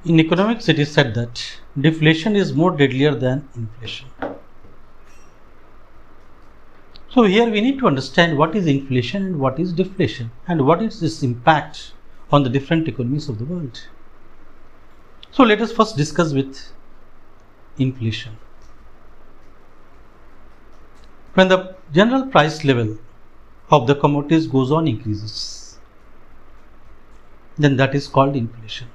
In economics, it is said that deflation is more deadlier than inflation. So here we need to understand what is inflation and what is deflation and what is its impact on the different economies of the world. So let us first discuss with inflation. When the general price level of the commodities goes on increases, then that is called inflation.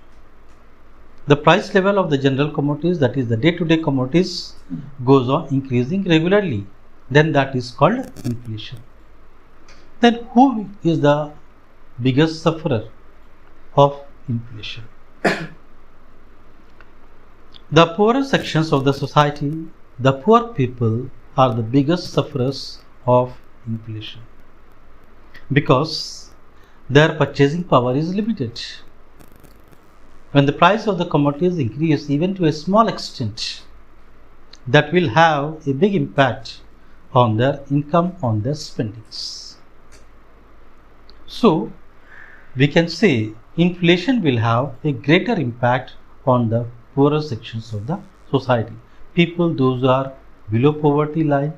The price level of the general commodities, that is the day-to-day commodities, goes on increasing regularly, then that is called inflation. Then who is the biggest sufferer of inflation? The poorer sections of the society, the poor people, are the biggest sufferers of inflation because their purchasing power is limited. When the price of the commodities increase even to a small extent, that will have a big impact on their income, on their spendings. So, we can say inflation will have a greater impact on the poorer sections of the society. People, those who are below poverty line,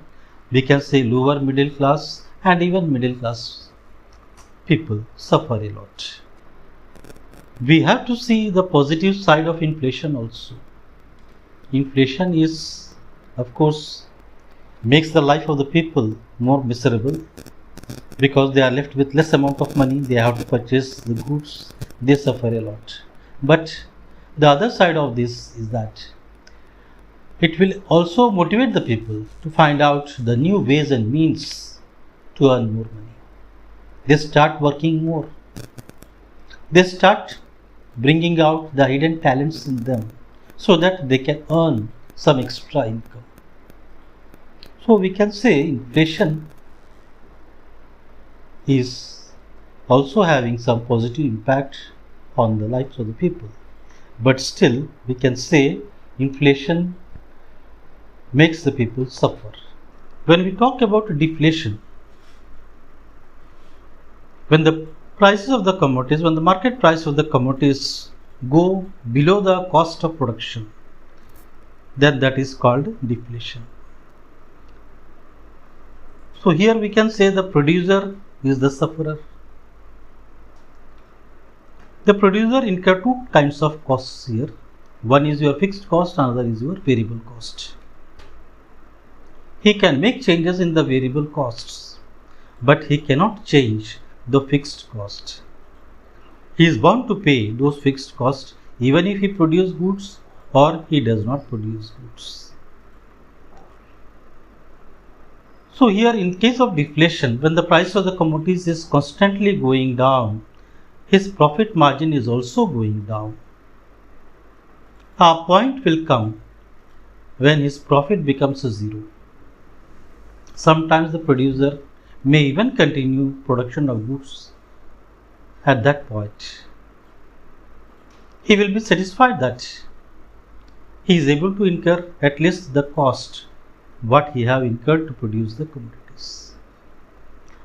we can say lower middle class and even middle class people suffer a lot. We have to see the positive side of inflation also. Inflation is, of course, makes the life of the people more miserable because they are left with less amount of money, they have to purchase the goods, they suffer a lot. But the other side of this is that it will also motivate the people to find out the new ways and means to earn more money. They start working more. They start bringing out the hidden talents in them so that they can earn some extra income. So we can say inflation is also having some positive impact on the lives of the people. But still we can say inflation makes the people suffer. When we talk about deflation, when the prices of the commodities, when the market price of the commodities go below the cost of production, then that is called deflation. So here we can say the producer is the sufferer. The producer incurs two kinds of costs here. One is your fixed cost, another is your variable cost. He can make changes in the variable costs, but he cannot change the fixed cost. He is bound to pay those fixed costs even if he produces goods or he does not produce goods. So here in case of deflation, when the price of the commodities is constantly going down, his profit margin is also going down. A point will come when his profit becomes zero. Sometimes the producer may even continue production of goods at that point. He will be satisfied that he is able to incur at least the cost what he have incurred to produce the commodities.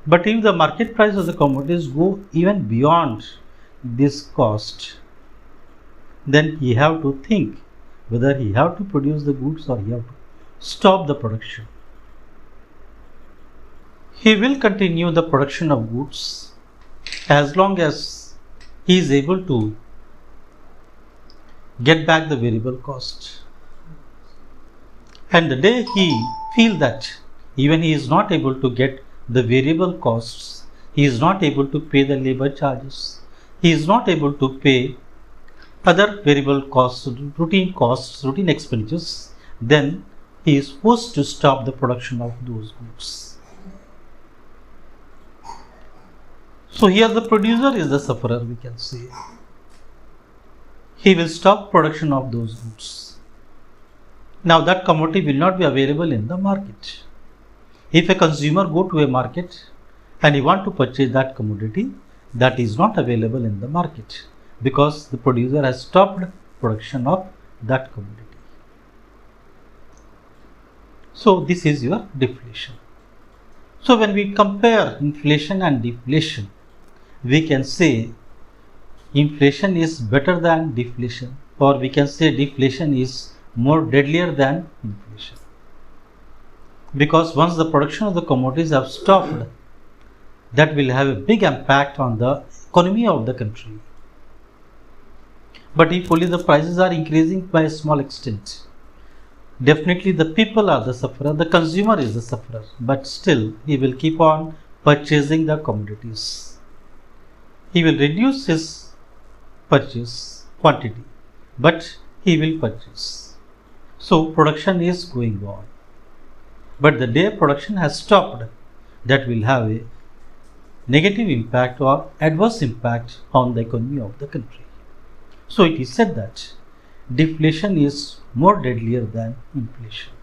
But if the market price of the commodities go even beyond this cost, then he have to think whether he have to produce the goods or he have to stop the production. He will continue the production of goods as long as he is able to get back the variable cost. And the day he feels that even he is not able to get the variable costs, he is not able to pay the labor charges, he is not able to pay other variable costs, routine expenditures, then he is forced to stop the production of those goods. So here the producer is the sufferer, we can say. He will stop production of those goods. Now that commodity will not be available in the market. If a consumer go to a market and he want to purchase that commodity, that is not available in the market because the producer has stopped production of that commodity. So this is your deflation. So when we compare inflation and deflation, we can say inflation is better than deflation. or we can say deflation is more deadlier than inflation. Because once the production of the commodities have stopped, that will have a big impact on the economy of the country. But if only the prices are increasing by a small extent, definitely the people are the sufferer, the consumer is the sufferer, but still he will keep on purchasing the commodities. He will reduce his purchase quantity, but he will purchase. So production is going on. But the day production has stopped, that will have a negative impact or adverse impact on the economy of the country. So it is said that deflation is more deadlier than inflation.